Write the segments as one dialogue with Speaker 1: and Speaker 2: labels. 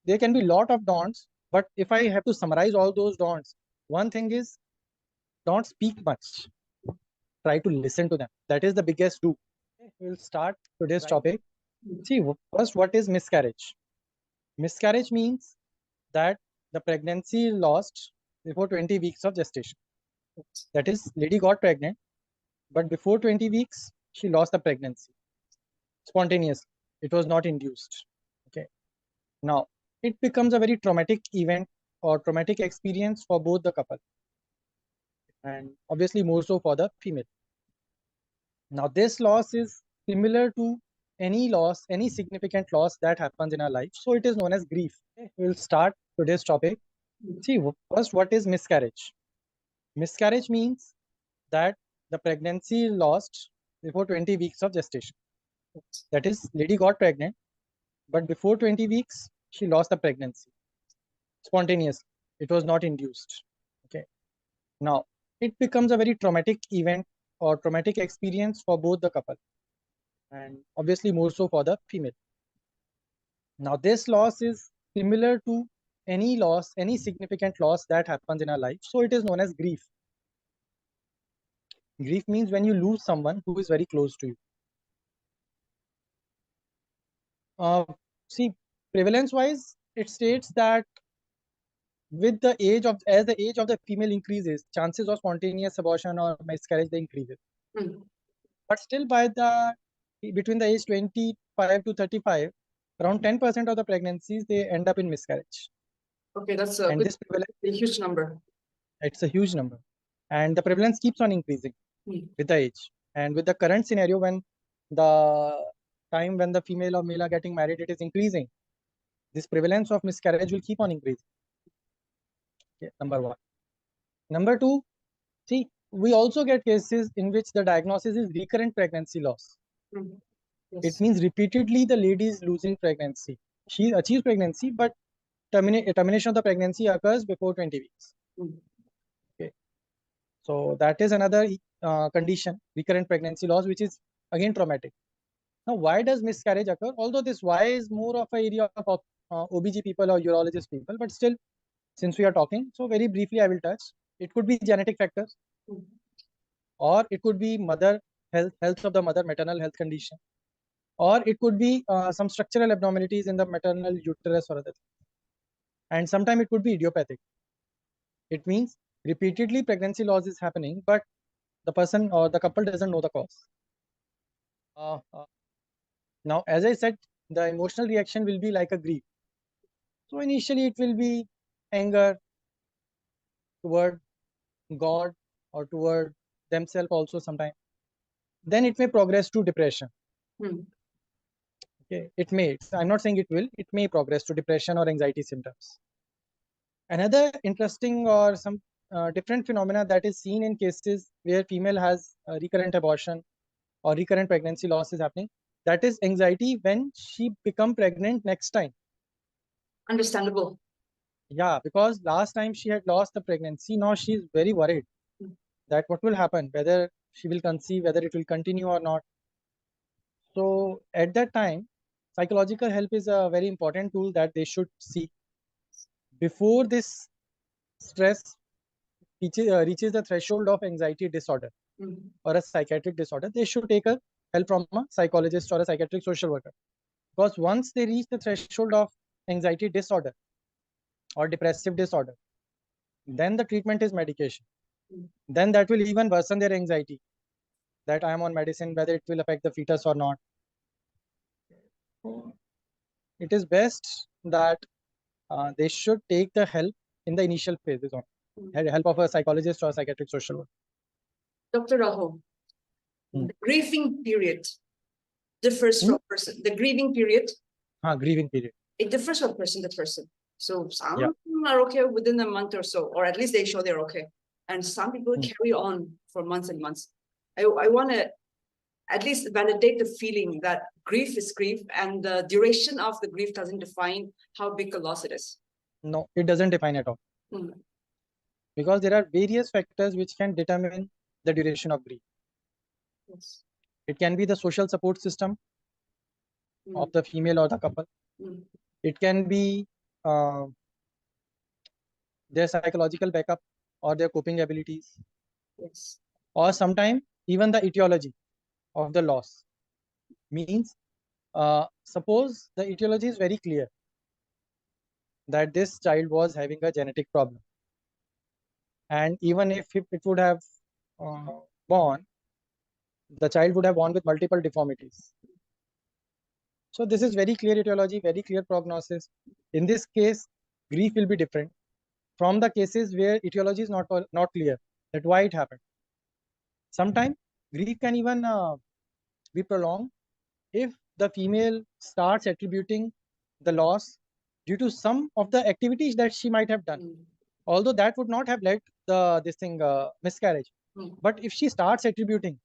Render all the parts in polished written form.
Speaker 1: there can be lot of don'ts, but if I have to summarize all those don'ts, one thing is don't speak much. Try to listen to them. That is the biggest do. We'll start today's topic. See, first, what is miscarriage? Miscarriage means that the pregnancy is lost before 20 weeks of gestation. That is, lady got pregnant, but before 20 weeks, she lost the pregnancy spontaneously. It was not induced. Okay. Now, it becomes a very traumatic event or traumatic experience for both the couple, and obviously more so for the female. Now, this loss is similar to any loss, any significant loss that happens in our life. So it is known as grief. Okay. We'll start today's topic. See, first, what is miscarriage? Miscarriage means that the pregnancy is lost before 20 weeks of gestation. That is, lady got pregnant, but before 20 weeks, she lost the pregnancy spontaneously. It was not induced. Okay. Now, it becomes a very traumatic event or traumatic experience for both the couple, and obviously more so for the female. Now, this loss is similar to any loss, any significant loss that happens in our life. So it is known as grief. Grief means when you lose someone who is very close to you. See, prevalence wise, it states that with the age of, as the age of the female increases, chances of spontaneous abortion or miscarriage they increases. But still, by the between the age 25 to 35, around 10% of the pregnancies they end up in miscarriage.
Speaker 2: Okay, that's
Speaker 1: and this prevalence,
Speaker 2: a huge number.
Speaker 1: It's a huge number, and the prevalence keeps on increasing with the age. And with the current scenario, when the time when the female or male are getting married, it is increasing. This prevalence of miscarriage will keep on increasing. Okay, number one. Number two, see, we also get cases in which the diagnosis is recurrent pregnancy loss.
Speaker 2: Yes.
Speaker 1: It means repeatedly the lady is losing pregnancy. She achieves pregnancy, but termination of the pregnancy occurs before 20 weeks. Okay. So that is another condition, recurrent pregnancy loss, which is again traumatic. Now, why does miscarriage occur? Although this why is more of an area of OBG people or urologist people, but still, since we are talking, so very briefly I will touch. It could be genetic factors, or it could be mother health of the mother, maternal health condition, or it could be some structural abnormalities in the maternal uterus or other things. And sometimes it could be idiopathic. It means repeatedly pregnancy loss is happening, but the person or the couple doesn't know the cause. Now, as I said, the emotional reaction will be like a grief. So initially it will be anger toward God or toward themselves also sometimes. Then it may progress to depression. Okay, it may. I'm not saying it will. It may progress to depression or anxiety symptoms. Another interesting or some different phenomena that is seen in cases where female has recurrent abortion or recurrent pregnancy loss is happening, that is anxiety when she become pregnant next time.
Speaker 2: Understandable.
Speaker 1: Yeah, because last time she had lost the pregnancy, now she is very worried that what will happen, whether she will conceive, whether it will continue or not. So at that time, psychological help is a very important tool that they should seek. Before this stress reaches the threshold of anxiety disorder or a psychiatric disorder, they should take a help from a psychologist or a psychiatric social worker. Because once they reach the threshold of anxiety disorder or depressive disorder, then the treatment is medication. Then that will even worsen their anxiety that I am on medicine, whether it will affect the fetus or not. It is best that they should take the help in the initial phases on help of a psychologist or a psychiatric social worker.
Speaker 2: Dr. Rahul, the grieving period differs from person. The grieving period.
Speaker 1: Grieving period.
Speaker 2: It differs from person to person. So some are okay within a month or so, or at least they show they're okay. And some people carry on for months and months. I want to at least validate the feeling that grief is grief, and the duration of the grief doesn't define how big a loss it is.
Speaker 1: No, it doesn't define at all. Because there are various factors which can determine the duration of grief.
Speaker 2: Yes.
Speaker 1: It can be the social support system of the female or the couple. It can be their psychological backup or their coping abilities,
Speaker 2: Yes.
Speaker 1: or sometimes even the etiology of the loss. Means, suppose the etiology is very clear that this child was having a genetic problem, and even if it would have uh, born, the child would have born with multiple deformities. So this is very clear etiology, very clear prognosis. In this case, grief will be different from the cases where etiology is not clear that why it happened. Sometimes grief can even be prolonged if the female starts attributing the loss due to some of the activities that she might have done, although that would not have led the miscarriage. But if she starts attributing,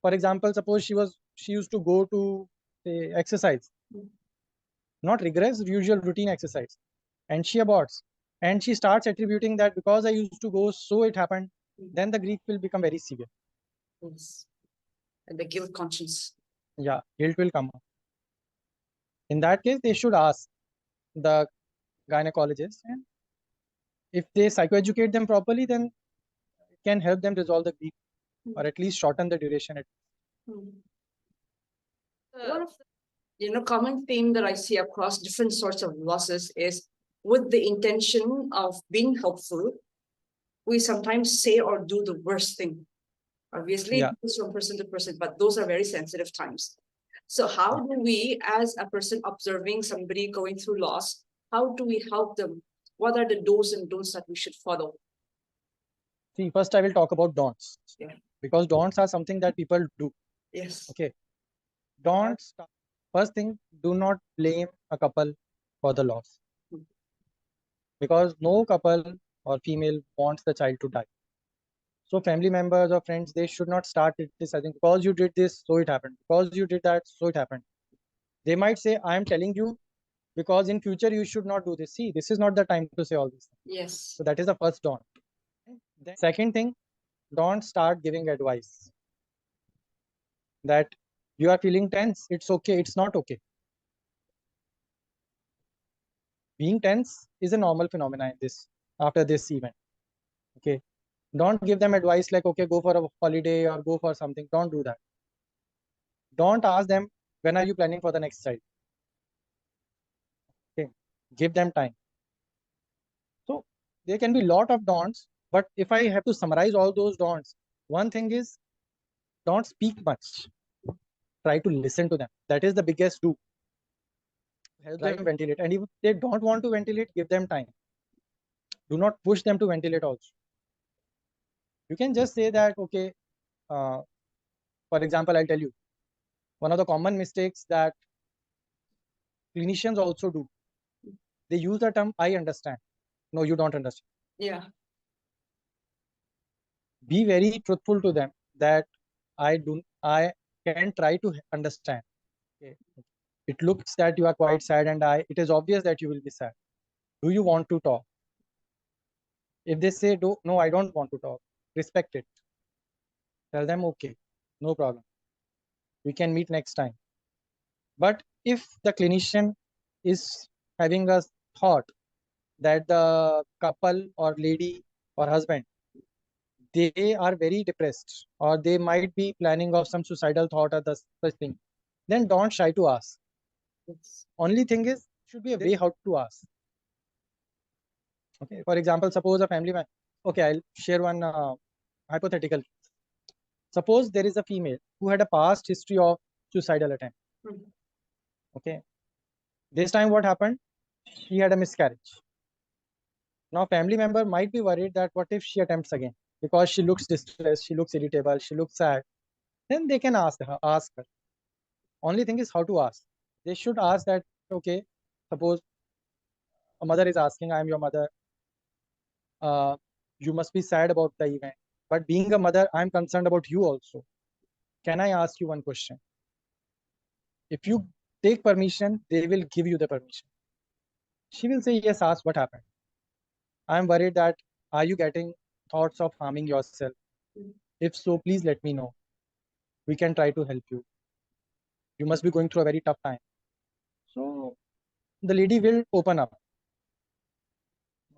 Speaker 1: for example, suppose she used to go to say exercise, not rigorous usual routine exercise, and she aborts, and she starts attributing that because I used to go, so it happened, then the grief will become very severe.
Speaker 2: Yes. And the guilt conscience.
Speaker 1: Yeah, guilt will come up. In that case, they should ask the gynecologist, and if they psychoeducate them properly, then it can help them resolve the grief or at least shorten the duration.
Speaker 2: One of the common theme that I see across different sorts of losses is with the intention of being helpful, we sometimes say or do the worst thing. Obviously,
Speaker 1: Yeah.
Speaker 2: it goes from person to person, but those are very sensitive times. So how do we, as a person observing somebody going through loss, how do we help them? What are the do's and don'ts that we should follow?
Speaker 1: See, first I will talk about don'ts.
Speaker 2: Yeah.
Speaker 1: Because don'ts are something that people do.
Speaker 2: Yes.
Speaker 1: Okay. Don'ts. First thing, do not blame a couple for the loss. Because no couple or female wants the child to die. So family members or friends, they should not start criticizing because you did this, so it happened. Because you did that, so it happened. They might say, I am telling you because in future you should not do this. See, this is not the time to say all this.
Speaker 2: Yes.
Speaker 1: So that is the first don't. Then second thing, don't start giving advice that you are feeling tense. It's okay. It's not okay. Being tense is a normal phenomenon in this after this event. Okay. Don't give them advice like, okay, go for a holiday or go for something. Don't do that. Don't ask them, when are you planning for the next child? Okay. Give them time. So there can be a lot of don'ts, but if I have to summarize all those don'ts, one thing is don't speak much. Try to listen to them. That is the biggest do. Help them ventilate. And if they don't want to ventilate, give them time. Do not push them to ventilate also. You can just say that, okay, for example, I'll tell you, one of the common mistakes that clinicians also do, they use the term, I understand. No, you don't understand.
Speaker 2: Yeah.
Speaker 1: Be very truthful to them that I can try to understand. Okay. It looks that you are quite sad and it is obvious that you will be sad. Do you want to talk? If they say, no, I don't want to talk, respect it. Tell them, okay, no problem. We can meet next time. But if the clinician is having a thought that the couple or lady or husband, they are very depressed or they might be planning of some suicidal thought or such thing, then don't shy to ask. Only thing is, should be a way how to ask. Okay, for example, suppose a family man. Okay, I'll share one hypothetical. Suppose there is a female who had a past history of suicidal attempt. Okay, this time what happened? She had a miscarriage. Now, family member might be worried that what if she attempts again because she looks distressed, she looks irritable, she looks sad. Then they can ask her. Only thing is how to ask. They should ask that, okay, suppose a mother is asking, I am your mother. You must be sad about the event. But being a mother, I'm concerned about you also. Can I ask you one question? If you take permission, they will give you the permission. She will say, yes, ask what happened. I'm worried that, are you getting thoughts of harming yourself? If so, please let me know. We can try to help you. You must be going through a very tough time. So the lady will open up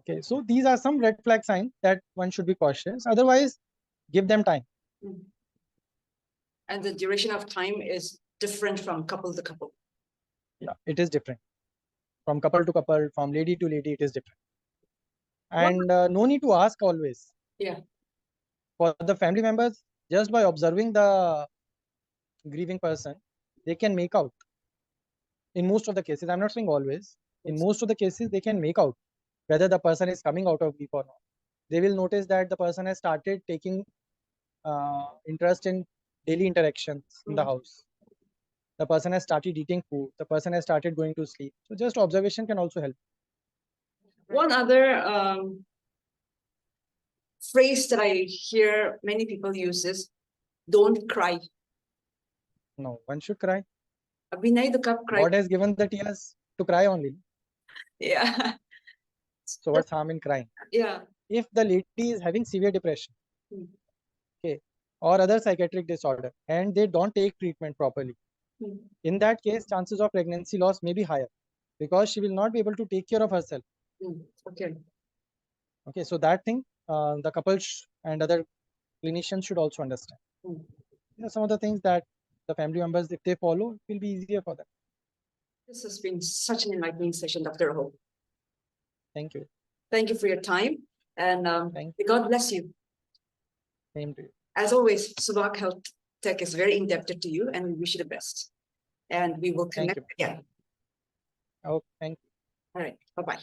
Speaker 1: Okay, so these are some red flag signs that one should be cautious. Otherwise, give them time.
Speaker 2: And the duration of time is different from couple to couple.
Speaker 1: Yeah, it is different. From couple to couple, from lady to lady, it is different. And no need to ask always.
Speaker 2: Yeah.
Speaker 1: For the family members, just by observing the grieving person, they can make out. In most of the cases, I'm not saying always, in most of the cases, they can make out whether the person is coming out of grief or not. They will notice that the person has started taking interest in daily interactions in the house. The person has started eating food. The person has started going to sleep. So just observation can also help.
Speaker 2: One other phrase that I hear many people use is, don't cry.
Speaker 1: No, one should cry.
Speaker 2: Cry.
Speaker 1: God has given the tears to cry only.
Speaker 2: Yeah.
Speaker 1: So what's harm in crying?
Speaker 2: Yeah.
Speaker 1: If the lady is having severe depression, okay, or other psychiatric disorder, and they don't take treatment properly, in that case, chances of pregnancy loss may be higher because she will not be able to take care of herself.
Speaker 2: Okay.
Speaker 1: Okay, so that thing, the couples and other clinicians should also understand. Some of the things that the family members, if they follow, it will be easier for them.
Speaker 2: This has been such an enlightening session, Dr. Rahul.
Speaker 1: Thank you.
Speaker 2: Thank you for your time, and God bless you.
Speaker 1: Same to you.
Speaker 2: As always, Subak Health Tech is very indebted to you, and we wish you the best. And we will connect again.
Speaker 1: Oh, thank you.
Speaker 2: All right. Bye-bye.